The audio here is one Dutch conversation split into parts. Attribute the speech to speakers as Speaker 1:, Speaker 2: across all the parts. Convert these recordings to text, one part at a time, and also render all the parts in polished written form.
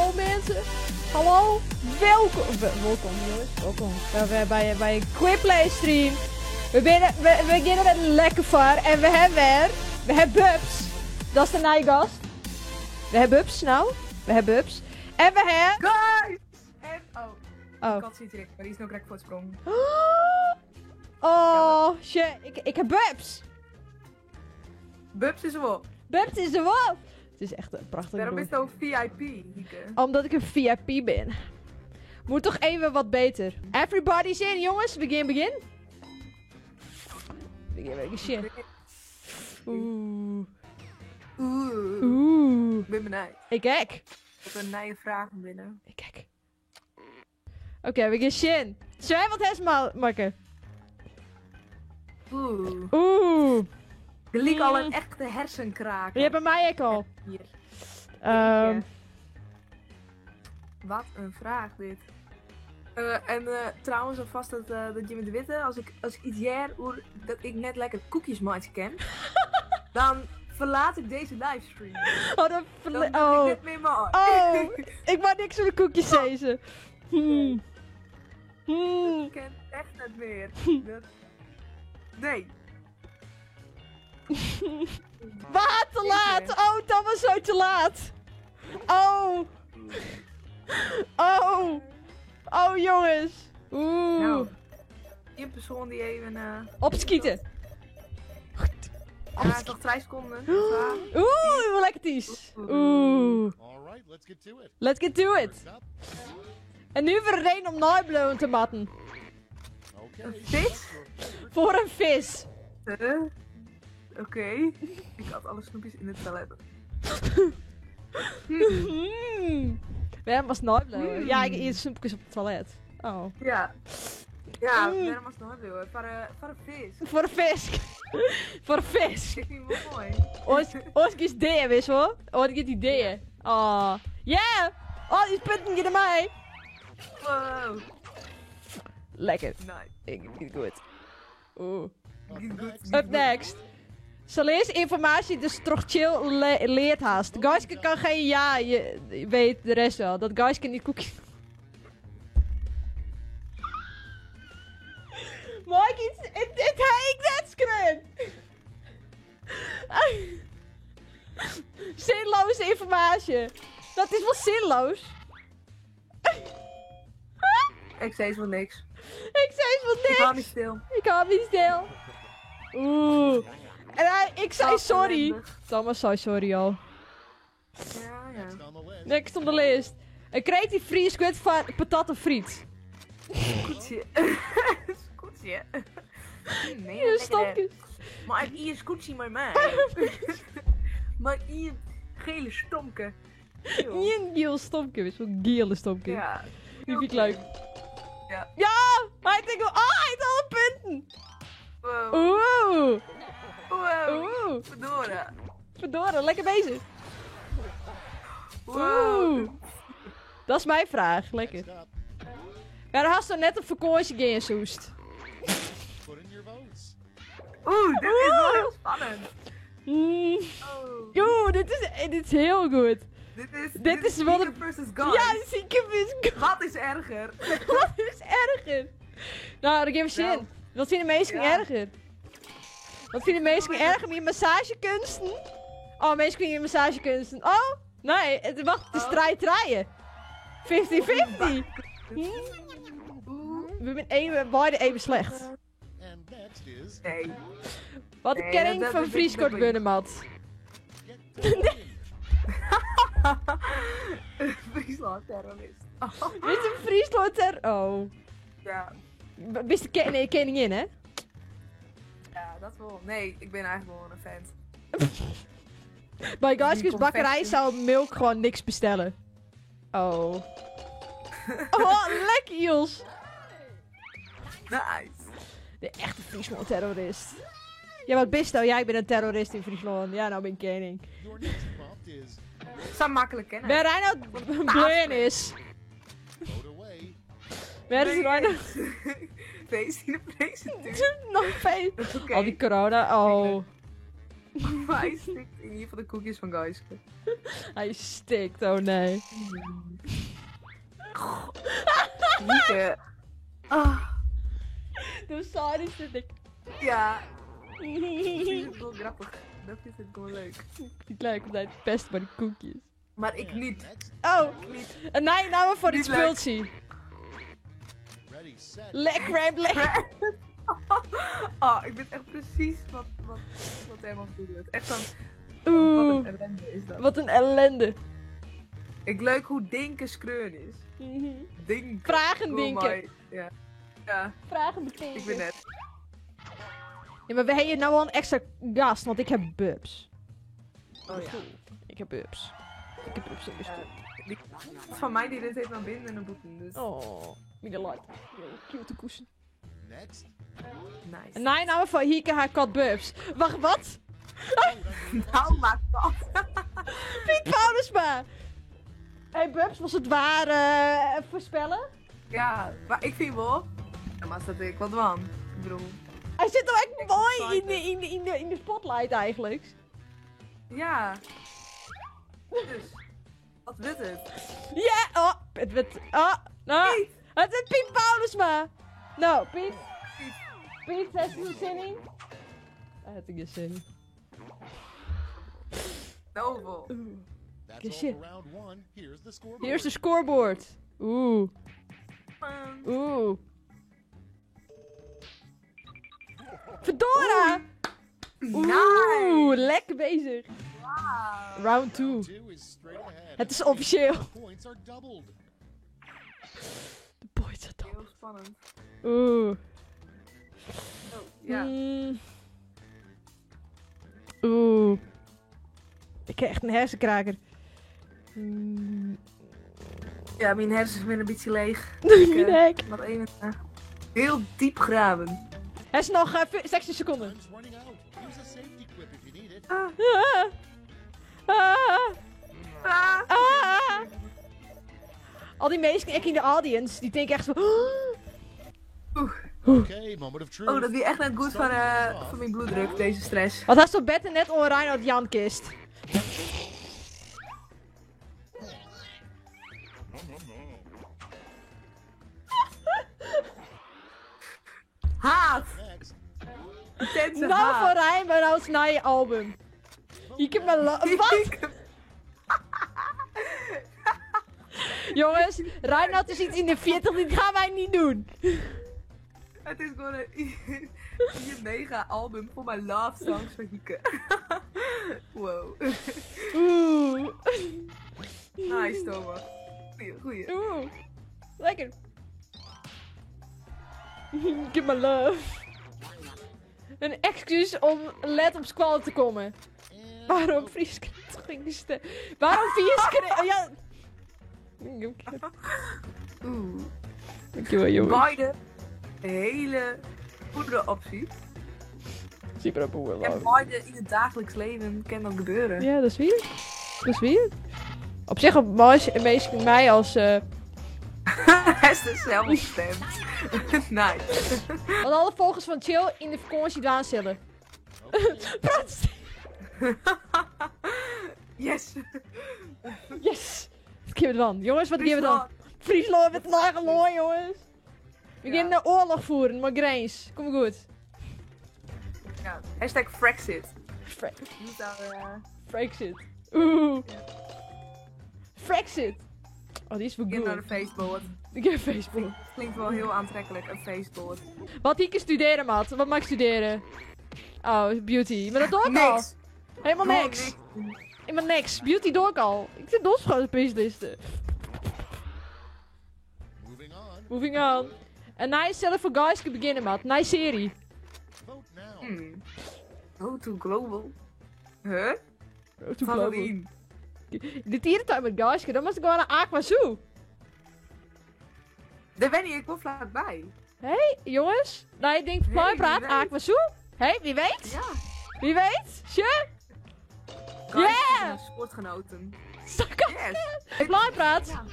Speaker 1: Hallo mensen. Hallo. Welkom. Welkom jongens. Welkom bij een Quiplay stream. We beginnen met een lekker vaar. En we hebben Bubs. Dat is de nieuwe gast. We hebben Bubs nou. We hebben Bubs. En we hebben...
Speaker 2: Guys! En...
Speaker 1: Oh.
Speaker 2: Ik had zien direct, maar die is nog direct voor het sprong.
Speaker 1: Oh, shit. Ik heb Bubs.
Speaker 2: Bubs is er wel.
Speaker 1: Bubs is er wel. Het is echt een prachtig
Speaker 2: Daarom
Speaker 1: bloem.
Speaker 2: is het ook VIP, Hieke.
Speaker 1: Omdat ik een VIP ben. Moet toch even wat beter. Everybody's in, jongens. Begin. Begin, shit. Oeh.
Speaker 2: Ik ben benieuwd.
Speaker 1: Ik kijk.
Speaker 2: Ik heb een nieuwe vraag van binnen.
Speaker 1: Ik kijk. Oké, begin shin. Zou jij wat hesmaal maken? Oeh.
Speaker 2: Er liep al een echte hersenkraak.
Speaker 1: Je hebt bij mij ook al.
Speaker 2: Hier.
Speaker 1: Ehm.
Speaker 2: Wat een vraag dit. Trouwens alvast dat je met de witte, als ik iets jaar dat ik net lekker koekjes maatje ken, dan verlaat ik deze livestream.
Speaker 1: Oh,
Speaker 2: Dan doe ik
Speaker 1: oh.
Speaker 2: dit meer maar.
Speaker 1: Oh. Ik wou niks van de koekjes lezen.
Speaker 2: Ik ken echt niet meer. Nee.
Speaker 1: Wat te laat! Oh, dat was zo te laat! Oh! Oh! Oh, jongens! Oeh!
Speaker 2: Nou, die persoon die even...
Speaker 1: Opskieten!
Speaker 2: Ja, nog 3 seconden.
Speaker 1: Oeh, lekker ties! Oeh! Let's get to it! En nu weer een om naaibloon te matten.
Speaker 2: Een vis?
Speaker 1: Voor een vis!
Speaker 2: Oké. Ik had alle snoepjes in het toilet.
Speaker 1: Waarom was naaibloon? Ja, ik eet snoepjes op het toilet. Oh.
Speaker 2: Ja. Ja, waarom was het nog doen? Voor een vis.
Speaker 1: Voor een vis! Voor een vis!
Speaker 2: Ik vind het wel mooi.
Speaker 1: Ooit is ideeën, weet je wel? Ooit is ideeën. Oh. Ja! Oh, die punten je mij!
Speaker 2: Wow.
Speaker 1: Lekker.
Speaker 2: Nice.
Speaker 1: Ik vind het goed. Oeh.
Speaker 2: Goed.
Speaker 1: Up next. Zal eerst informatie dus toch chill leert haast. Guyske kan geen ja, je weet de rest wel. Dat Guyske niet koekjes... Mike, het heet net screen. Zinloze informatie. Dat is wel zinloos.
Speaker 2: Ik zei zo niks.
Speaker 1: Ik zei van niks.
Speaker 2: Ik hou niet stil.
Speaker 1: Ik hou niet stil. Oeh. En ik zei sorry. Thomas zei sorry al.
Speaker 2: Ja.
Speaker 1: Next op de lijst. Een creatief free squid van patat of friet.
Speaker 2: Koetje. Koetje. Nee,
Speaker 1: Hier, stokjes.
Speaker 2: Maar ik hier is koetje maar mij. Maar hier gele stomke.
Speaker 1: Niet een geel stompje, weet je wel. Gele stompje.
Speaker 2: Ja.
Speaker 1: Die vind ik leuk.
Speaker 2: Ja.
Speaker 1: Ja! Hij denkt wel, hij heeft alle punten!
Speaker 2: Wow.
Speaker 1: Oeh!
Speaker 2: Wow.
Speaker 1: Oeh!
Speaker 2: Verdorie.
Speaker 1: Verdorie, lekker bezig.
Speaker 2: Wow.
Speaker 1: Oeh! Dat is mijn vraag, lekker. Ja, dan had ze net op vakantie gaan, Soest.
Speaker 2: Oeh, dit is wel heel spannend.
Speaker 1: Mm.
Speaker 2: Oh.
Speaker 1: Oeh, dit is heel goed.
Speaker 2: Dit is
Speaker 1: wel de...
Speaker 2: Zieke versus Guy.
Speaker 1: Ja, zieke is
Speaker 2: Wat is erger?
Speaker 1: Wat is erger? Nou, dan geef je in. Wat vinden mensen erger? Wat vinden mensen erger met massagekunsten? Oh, mensen vinden massagekunsten. Oh, nee, wacht, het is draaien. 50-50. We zijn beide even slecht.
Speaker 2: Nee.
Speaker 1: Wat een kenning
Speaker 2: dat
Speaker 1: van
Speaker 2: is
Speaker 1: Frieskort
Speaker 2: niet
Speaker 1: Gunnemat.
Speaker 2: Friesland terrorist.
Speaker 1: Wist een Friesland Oh.
Speaker 2: Ja.
Speaker 1: Wist de koningin, hè?
Speaker 2: Ja, dat wel. Nee, ik ben eigenlijk wel een fan.
Speaker 1: Bij Guyskes
Speaker 2: Die
Speaker 1: bakkerij
Speaker 2: confetti.
Speaker 1: zou Milk gewoon niks bestellen. Oh. Oh, lekker Jos.
Speaker 2: Nice.
Speaker 1: De echte Friesland terrorist. Ja, wat bist nou? Ja, ik ben een terrorist in Friesland. Ja, nou ben ik koning.
Speaker 2: Zou makkelijk kennen.
Speaker 1: Waar Reinoud Bleun is. Waar is Reinoud?
Speaker 2: Feest in de presentuur.
Speaker 1: Nog feest.
Speaker 2: Oké.
Speaker 1: Al die corona. Oh.
Speaker 2: Hij stikt in ieder geval de koekjes van Guyske.
Speaker 1: Hij stikt. Oh nee.
Speaker 2: Hieke. Ah,
Speaker 1: De sorry zit ik.
Speaker 2: ja. Dat is het gewoon grappig. Dat is het gewoon leuk.
Speaker 1: Niet leuk omdat het pest bij de koekjes.
Speaker 2: Maar ik niet.
Speaker 1: Oh,
Speaker 2: Niet.
Speaker 1: een naam voor dit
Speaker 2: Niet leuk.
Speaker 1: speeltje. Lekker, lekker.
Speaker 2: Oh, ik weet echt precies wat helemaal goed doet. Echt van, wat
Speaker 1: Oeh,
Speaker 2: een ellende is dat.
Speaker 1: wat een ellende.
Speaker 2: Ik leuk hoe Dinken skreun is. Dinken.
Speaker 1: Vragen
Speaker 2: Oh
Speaker 1: Dinken.
Speaker 2: my. Ja. Ja,
Speaker 1: Vragen
Speaker 2: ik
Speaker 1: betekenen.
Speaker 2: ben net.
Speaker 1: Ja, maar we hebben hier nou wel een extra gast, want ik heb bubs.
Speaker 2: Oh ja.
Speaker 1: Ik heb bubs. Ik heb bubs in de stoel.
Speaker 2: Die van mij die dit heeft aan binnen en een boeten. Dus
Speaker 1: Oh, mega light. Cute kussen.
Speaker 2: nice.
Speaker 1: En naam van Hieke haar kat bubs. Wacht, wat?
Speaker 2: Nou, maak dat.
Speaker 1: Piet Paulusma! Hey bubs, was het waar voorspellen?
Speaker 2: Ja, maar ik vind wel. Ja, maar staat ik wat van. Ik bedoel.
Speaker 1: Hij zit nou echt
Speaker 2: Ik
Speaker 1: mooi
Speaker 2: ben
Speaker 1: in de spotlight eigenlijk.
Speaker 2: Ja. Dus. Wat weet het?
Speaker 1: Ja! Oh, het werd... Oh, nou,
Speaker 2: Piet!
Speaker 1: het is Piet Paulusma! Nou, Piet.
Speaker 2: Piet.
Speaker 1: Piet, heeft er zin in? Hij had er geen zin in.
Speaker 2: Novel.
Speaker 1: Shit. Hier is de scoreboard. Oeh, oeh. Fedora!
Speaker 2: Nice!
Speaker 1: Oeh, lekker bezig.
Speaker 2: Wow.
Speaker 1: Round 2. Het is officieel. De points are doubled.
Speaker 2: Heel spannend.
Speaker 1: Oeh.
Speaker 2: Oh, ja.
Speaker 1: Oeh. Ik krijg echt een hersenkraker.
Speaker 2: Ja, mijn hersens zijn een beetje leeg.
Speaker 1: Mijn nek.
Speaker 2: Wat even heel diep graven.
Speaker 1: Hij is nog 16 seconden.
Speaker 2: Ah.
Speaker 1: Ah.
Speaker 2: Ah.
Speaker 1: Ah. Al die mensen in de audience, die denken echt zo...
Speaker 2: Oh, dat is echt net goed van mijn bloeddruk, deze stress.
Speaker 1: Wat had zo beter net onrein uit Jan kist.
Speaker 2: Haat! Intense
Speaker 1: Nou voor
Speaker 2: haat.
Speaker 1: Rijn, maar nou is na je album. Je kunt me wat? Jongens, Reinhard is iets in de 40, dit gaan wij niet doen.
Speaker 2: Het is gewoon een mega album voor mijn love songs van Hieke. Wow.
Speaker 1: Oeh.
Speaker 2: Nice, Thomas. Goeie.
Speaker 1: Oeh. Lekker. Give my love. Een excuus om let op squallen te komen. Waarom vrieskret ging stem? Waarom vrieskret? Oh ja.
Speaker 2: Oeh.
Speaker 1: Dankjewel jongens.
Speaker 2: Beide hele goede opties.
Speaker 1: Super op hoe
Speaker 2: En beide in het dagelijks leven kan dat gebeuren.
Speaker 1: Ja, dat is weer. Dat is weer. Op zich op meest mij als...
Speaker 2: Hij is dus zelfbestemd. Nice.
Speaker 1: Want alle volgers van Chill in de vakantie aanstellen. Praat!
Speaker 2: Yes.
Speaker 1: Yes! Wat geven we dan? Jongens, wat geven we dan? Friesland met een eigen looi, jongens. We gaan een oorlog voeren, maar Grains. Kom maar goed.
Speaker 2: Ja. Hashtag Frexit.
Speaker 1: Fra-
Speaker 2: Niet daar,
Speaker 1: Frexit. Oeh. Frexit. Oh, die is wel
Speaker 2: in naar de
Speaker 1: goed.
Speaker 2: Facebook.
Speaker 1: Ik heb Facebook.
Speaker 2: Klinkt wel heel aantrekkelijk, een Facebook.
Speaker 1: Wat ik studeren, maat? Wat mag ik studeren? Oh, beauty. Maar dat doe ik al.
Speaker 2: Niks.
Speaker 1: Helemaal
Speaker 2: Gewoon
Speaker 1: niks. Helemaal niks. Beauty doe ik al. Ik zit dosschouderspecialisten. Moving on. Een nice seller voor guys kan beginnen, maat. Nice serie.
Speaker 2: Go to global. Huh?
Speaker 1: Go to
Speaker 2: Van
Speaker 1: global.
Speaker 2: wie?
Speaker 1: De dierentuin met guys, dan moest ik gewoon naar Aqua Zoo.
Speaker 2: Daar ben ik wel vlakbij.
Speaker 1: Hé, jongens. Nou, je denkt,
Speaker 2: Hey,
Speaker 1: praat,
Speaker 2: wie weet.
Speaker 1: Aqua Zoo? Hé, wie weet?
Speaker 2: Ja.
Speaker 1: Wie weet? Sure?
Speaker 2: Guys,
Speaker 1: Yeah!
Speaker 2: sportgenoten.
Speaker 1: Stakker.
Speaker 2: Yes.
Speaker 1: Praat.
Speaker 2: Ja.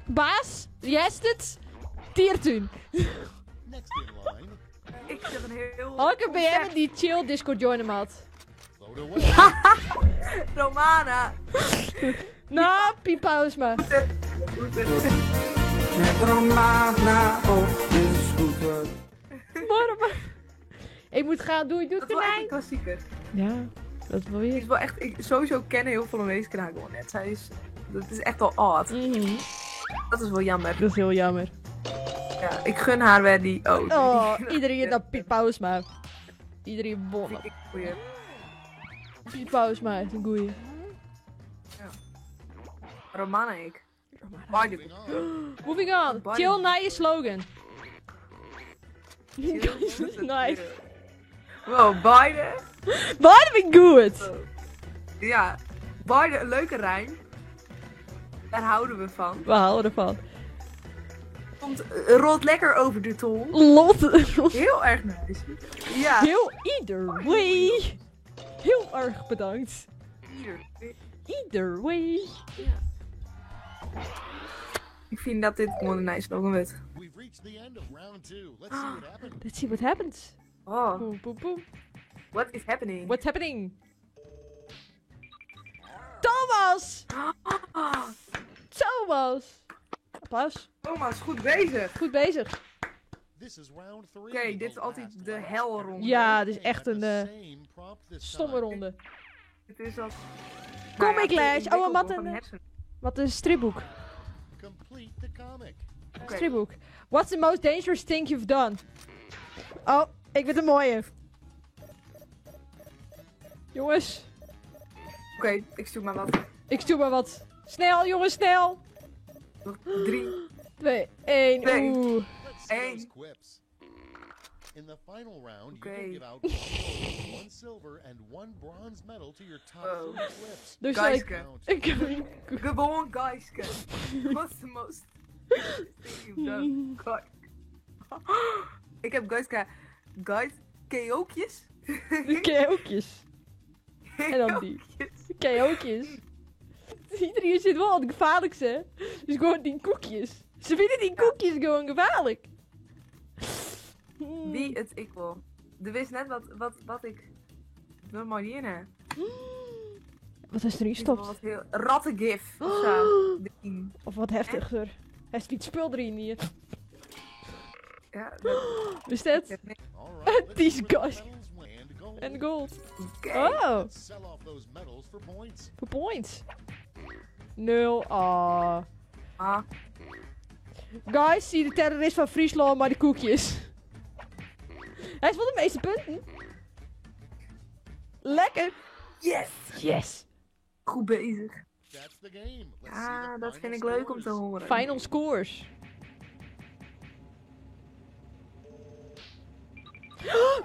Speaker 1: Baas, yes het. Diertuin.
Speaker 2: Ik heb een heel...
Speaker 1: Welke BM die chill Discord joinen, maat?
Speaker 2: Romana.
Speaker 1: Nou, Piep Paulusma.
Speaker 2: Goed, hè.
Speaker 3: Met Romana op de scooter.
Speaker 1: Waarom? Ik moet gaan. Doei, doei,
Speaker 2: Dat is wel echt een
Speaker 1: konijn.
Speaker 2: klassieker.
Speaker 1: Ja, dat is wel
Speaker 2: Die
Speaker 1: weer.
Speaker 2: is wel echt, sowieso kennen heel veel aanwezigheid gewoon net. Dat is echt wel odd. Dat is wel jammer.
Speaker 1: Dat is heel jammer.
Speaker 2: Ja, ik gun haar weer die...
Speaker 1: Oh, iedereen dat Piet Pauwsma. Iedereen bonnen.
Speaker 2: Goeie.
Speaker 1: Piet Pauwsma is een goeie.
Speaker 2: Romana ik. Biden.
Speaker 1: Moving on. Chill naar je slogan. Nice.
Speaker 2: Wow, Biden.
Speaker 1: Beide ben goed.
Speaker 2: Ja, Biden, een leuke rijm. Daar houden we van.
Speaker 1: We houden ervan.
Speaker 2: Komt, rolt lekker over de tong.
Speaker 1: Lot.
Speaker 2: Heel erg nice. Ja.
Speaker 1: Heel either way. Heel erg bedankt.
Speaker 2: Hier.
Speaker 1: Either way.
Speaker 2: Ik vind dat dit gewoon een nice slogan wordt.
Speaker 4: We've reached the end of round 2. Let's see what happens.
Speaker 1: Let's see what happens.
Speaker 2: Oh,
Speaker 1: Boom, boom, boom.
Speaker 2: what is happening?
Speaker 1: What's happening? Thomas!
Speaker 2: Ah,
Speaker 1: Thomas! Applaus.
Speaker 2: Thomas, goed bezig.
Speaker 1: Goed bezig.
Speaker 4: This is round 3.
Speaker 2: Oké, dit is altijd de helronde.
Speaker 1: Ja, het is echt een
Speaker 4: Same prop this
Speaker 1: stomme
Speaker 4: time.
Speaker 1: ronde.
Speaker 2: Het is als...
Speaker 1: Comic
Speaker 2: te
Speaker 1: Lash.
Speaker 2: ingewikkeld
Speaker 1: Oh, wat
Speaker 2: voor
Speaker 1: een-
Speaker 2: mijn hersenen.
Speaker 1: Wat een stripboek.
Speaker 4: Complete the comic.
Speaker 2: Oké.
Speaker 1: Stripboek. What's the most dangerous thing you've done? Oh, ik weet een mooie. Jongens,
Speaker 2: Oké, ik zoek maar wat.
Speaker 1: ik stuur maar wat. Snel, jongens, snel.
Speaker 2: Nog 3.
Speaker 1: 2, 1.
Speaker 2: Nee.
Speaker 1: Oeh.
Speaker 4: Let's see
Speaker 2: Hey.
Speaker 4: those quips. In the final round, you
Speaker 2: Okay.
Speaker 4: will give out 1 gold, 1 silver, and 1 bronze medal to your top
Speaker 2: Oh.
Speaker 4: 3 quips.
Speaker 1: Dus
Speaker 2: Geiske.
Speaker 1: ik
Speaker 2: Gewoon Geiske. What's the most thing you've done? God. Ik heb Geiske. Keokjes?
Speaker 1: KO'tjes. En dan die. KO'tjes. Iedereen zit wel aan het gevaarlijkste. Dus gewoon die koekjes. Ze vinden die koekjes gewoon gevaarlijk.
Speaker 2: Wie het ik wil. Er wist net wat ik wil maar hierna.
Speaker 1: Wat is er nu
Speaker 2: Wat
Speaker 1: stopt?
Speaker 2: heel rattengif of zo. Ding.
Speaker 1: Of wat heftiger. Hij is iets spul erin hier.
Speaker 2: Ja, dat
Speaker 1: Is dat?
Speaker 4: All right, let's
Speaker 1: These
Speaker 4: see what
Speaker 1: guys.
Speaker 4: the medals win. And gold.
Speaker 1: En gold.
Speaker 2: oké.
Speaker 1: Oh,
Speaker 4: Let's sell off those medals for points.
Speaker 1: voor points. 0. Ah.
Speaker 2: Ah,
Speaker 1: Guys, zie de terrorist van Friesland maar de koekjes. Hij is wel de meeste punten. Lekker.
Speaker 2: yes!
Speaker 1: Yes.
Speaker 2: Goed bezig.
Speaker 4: That's the game. Let's see
Speaker 2: Ah,
Speaker 4: the
Speaker 2: dat
Speaker 4: final
Speaker 2: vind ik leuk om te
Speaker 4: scores.
Speaker 2: horen.
Speaker 1: Final scores.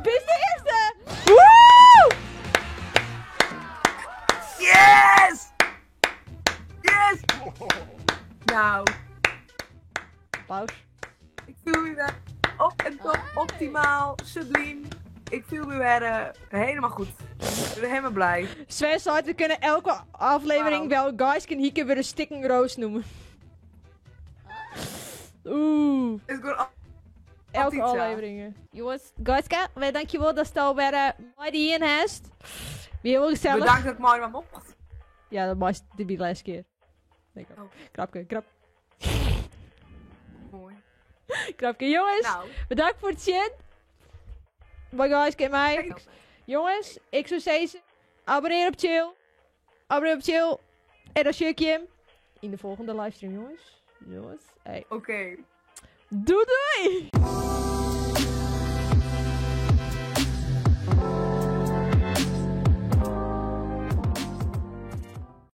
Speaker 1: Bist de eerste! Woe!
Speaker 2: Yes! Yes! Nou,
Speaker 1: Applaus.
Speaker 2: ik voel me weer op en top, optimaal, subliem. Ik voel me weer helemaal goed. Ik ben helemaal blij.
Speaker 1: Sven zei, we kunnen elke aflevering wel Guys Can Hieke weer een sticking roast noemen. Oeh.
Speaker 2: Het is gewoon
Speaker 1: Elke
Speaker 2: iets, ja.
Speaker 1: aflevering. Jongens, Guyska, wij dankjewel dat je alweer Mighty in hebt. Weer heel gezellig.
Speaker 2: bedankt dat ik mooi maar mocht.
Speaker 1: Ja, dat was de laatste keer. Denk ik.
Speaker 2: Oh.
Speaker 1: Krapke, krap.
Speaker 2: Mooi.
Speaker 1: Krapke, jongens.
Speaker 2: Nou,
Speaker 1: Bedankt voor het zien. Bye guys, kijk mij.
Speaker 2: kijk.
Speaker 1: Jongens, ik zou zeggen, abonneer op Chill. Abonneer op Chill. En dan zie ik je in de volgende livestream, jongens. Jongens, hey.
Speaker 2: Oké.
Speaker 1: Doei doei!